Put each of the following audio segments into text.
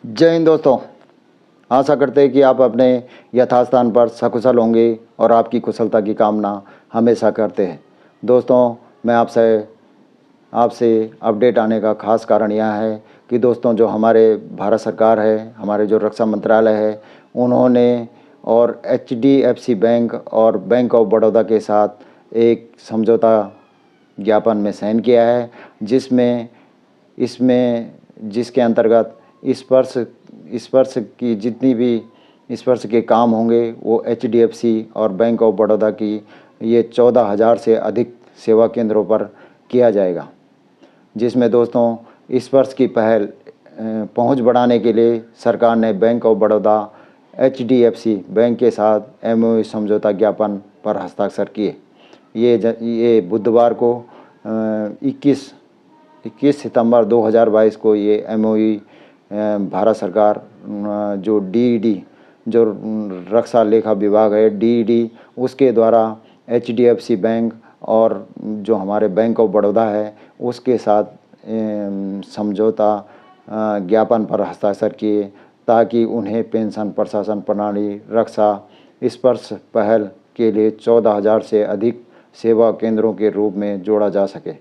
जय हिंद दोस्तों। आशा करते हैं कि आप अपने यथास्थान पर सकुशल होंगे और आपकी कुशलता की कामना हमेशा करते हैं। दोस्तों, मैं आपसे आपसे अपडेट आने का ख़ास कारण यह है कि दोस्तों, जो हमारे भारत सरकार है, हमारे जो रक्षा मंत्रालय है, उन्होंने और एचडीएफसी बैंक और बैंक ऑफ बड़ौदा के साथ एक समझौता ज्ञापन में साइन किया है, जिसके अंतर्गत इस वर्ष की जितनी भी इस वर्ष के काम होंगे वो एचडीएफसी और बैंक ऑफ बड़ौदा की ये 14,000 से अधिक सेवा केंद्रों पर किया जाएगा। जिसमें दोस्तों, इस वर्ष की पहल पहुंच बढ़ाने के लिए सरकार ने bank of Baroda HDFC bank के साथ एमओयू समझौता ज्ञापन पर हस्ताक्षर किए। ये बुधवार को 21 सितंबर 2022 को ये एमओयू भारत सरकार जो डीईडी जो रक्षा लेखा विभाग है डीईडी उसके द्वारा एचडीएफसी बैंक और जो हमारे बैंक ऑफ बड़ौदा है उसके साथ समझौता ज्ञापन पर हस्ताक्षर किए, ताकि उन्हें पेंशन प्रशासन प्रणाली रक्षा स्पर्श पहल के लिए 14,000 से अधिक सेवा केंद्रों के रूप में जोड़ा जा सके।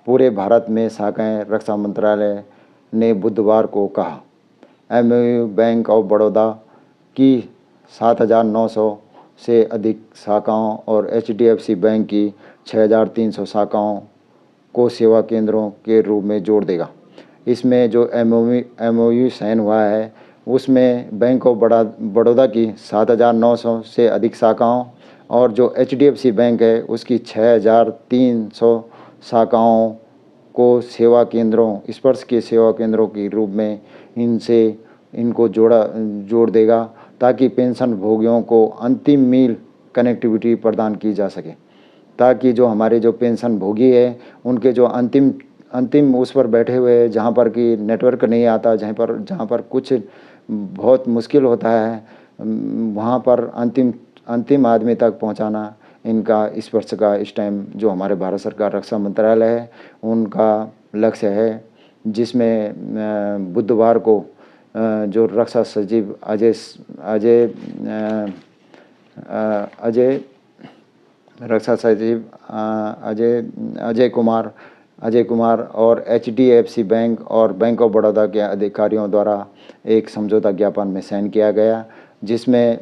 पूरे भारत में शाखाएं रक्षा मंत्रालय ने बुधवार को कहा। एमओयू बैंक ऑफ बड़ौदा की 7,900 से अधिक शाखाओं और एचडीएफसी बैंक की 6,300 शाखाओं को सेवा केंद्रों के रूप में जोड़ देगा। इसमें जो एमओयू साइन हुआ है उसमें बैंक ऑफ बड़ौदा की 7,900 से अधिक शाखाओं और जो एचडीएफसी बैंक है उसकी 6,300 शाखाओं को सेवा केंद्रों स्पर्श के सेवा केंद्रों के रूप में इनको जोड़ देगा, ताकि पेंशन भोगियों को अंतिम मील कनेक्टिविटी प्रदान की जा सके, ताकि जो हमारे जो पेंशन भोगी है उनके जो अंतिम उस पर बैठे हुए हैं जहाँ पर कि नेटवर्क नहीं आता, जहाँ पर कुछ बहुत मुश्किल होता है, वहाँ पर अंतिम आदमी तक पहुँचाना इनका इस वर्ष का इस टाइम जो हमारे भारत सरकार रक्षा मंत्रालय है उनका लक्ष्य है। जिसमें बुधवार को जो रक्षा सचिव अजय कुमार और एचडीएफसी बैंक और बैंक ऑफ बड़ौदा के अधिकारियों द्वारा एक समझौता ज्ञापन में साइन किया गया, जिसमें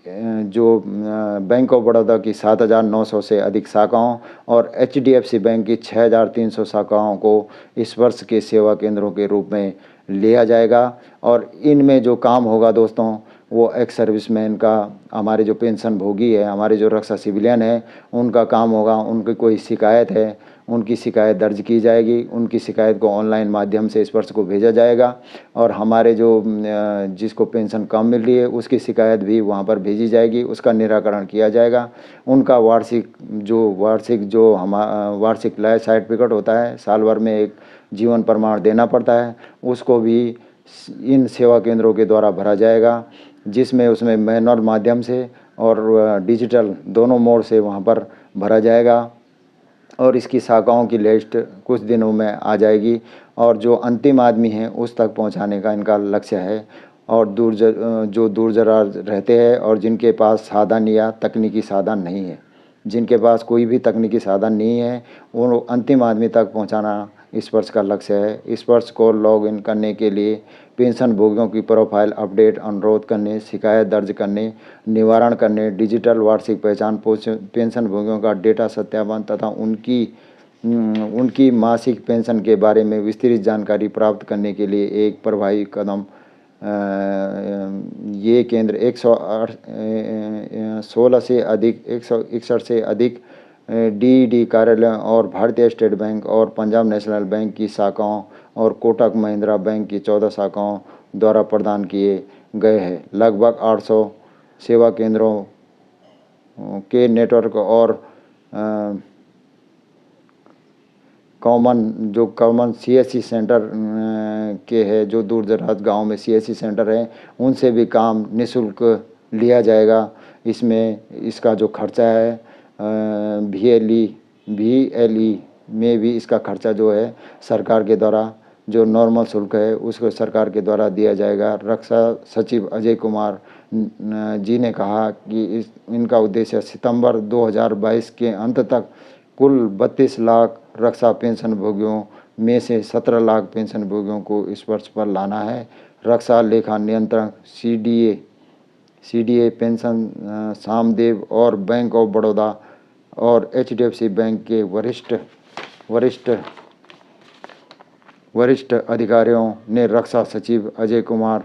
जो बैंक ऑफ बड़ौदा की 7,900 से अधिक शाखाओं और एचडीएफसी बैंक की 6,300 शाखाओं को इस वर्ष के सेवा केंद्रों के रूप में लिया जाएगा। और इनमें जो काम होगा दोस्तों, वो एक्स सर्विसमैन का, हमारे जो पेंशन भोगी है, हमारे जो रक्षा सिविलियन है, उनका काम होगा। उनकी कोई शिकायत है, उनकी शिकायत दर्ज की जाएगी, उनकी शिकायत को ऑनलाइन माध्यम से इस वर्ष को भेजा जाएगा और हमारे जो जिसको पेंशन कम मिल रही है उसकी शिकायत भी वहाँ पर भेजी जाएगी, उसका निराकरण किया जाएगा। उनका वार्षिक लाइफ सर्टिफिकेट होता है, साल भर में एक जीवन प्रमाण देना पड़ता है, उसको भी इन सेवा केंद्रों के द्वारा भरा जाएगा, जिसमें उसमें मैनुअल माध्यम से और डिजिटल दोनों मोड से वहाँ पर भरा जाएगा और इसकी शाखाओं की लिस्ट कुछ दिनों में आ जाएगी और जो अंतिम आदमी हैं उस तक पहुंचाने का इनका लक्ष्य है। और जो दूर दराज रहते हैं और जिनके पास साधन या तकनीकी साधन नहीं है, जिनके पास कोई भी तकनीकी साधन नहीं है, वो अंतिम आदमी तक पहुंचाना इस वर्ष का लक्ष्य है। इस वर्ष को लॉग इन करने के लिए पेंशन भोगियों की प्रोफाइल अपडेट, अनुरोध करने, शिकायत दर्ज करने, निवारण करने, डिजिटल वार्षिक पहचान, पेंशन भोगियों का डेटा सत्यापन तथा उनकी मासिक पेंशन के बारे में विस्तृत जानकारी प्राप्त करने के लिए एक प्रभावी कदम। ये केंद्र 161 से अधिक डीईडी कार्यालय और भारतीय स्टेट बैंक और पंजाब नेशनल बैंक की शाखाओं और कोटक महिंद्रा बैंक की 14 शाखाओं द्वारा प्रदान किए गए हैं। लगभग 800 सेवा केंद्रों के नेटवर्क और कॉमन सीएससी सेंटर के है, जो दूर दराज गाँव में सीएससी सेंटर है, उनसे भी काम निःशुल्क लिया जाएगा। इसमें इसका जो खर्चा है वीएलई में भी इसका खर्चा जो है सरकार के द्वारा जो नॉर्मल शुल्क है उसको सरकार के द्वारा दिया जाएगा। रक्षा सचिव अजय कुमार जी ने कहा कि इनका उद्देश्य सितंबर 2022 के अंत तक कुल 32 लाख रक्षा पेंशन भोगियों में से 17 लाख पेंशन भोगियों को इस वर्ष पर लाना है। रक्षा लेखा नियंत्रक सीडीए पेंशन सामदेव और बैंक ऑफ बड़ौदा और एचडीएफसी बैंक के वरिष्ठ अधिकारियों ने रक्षा सचिव अजय कुमार,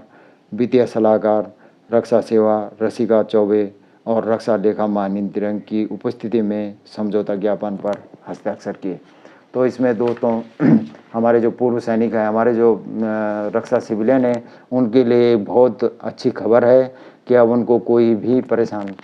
वित्तीय सलाहकार रक्षा सेवा रसिका चौबे और रक्षा लेखा महानियंत्रक की उपस्थिति में समझौता ज्ञापन पर हस्ताक्षर किए। तो इसमें दोस्तों हमारे जो पूर्व सैनिक हैं, हमारे जो रक्षा सिविलियन हैं, उनके लिए बहुत अच्छी खबर है कि अब उनको कोई भी परेशान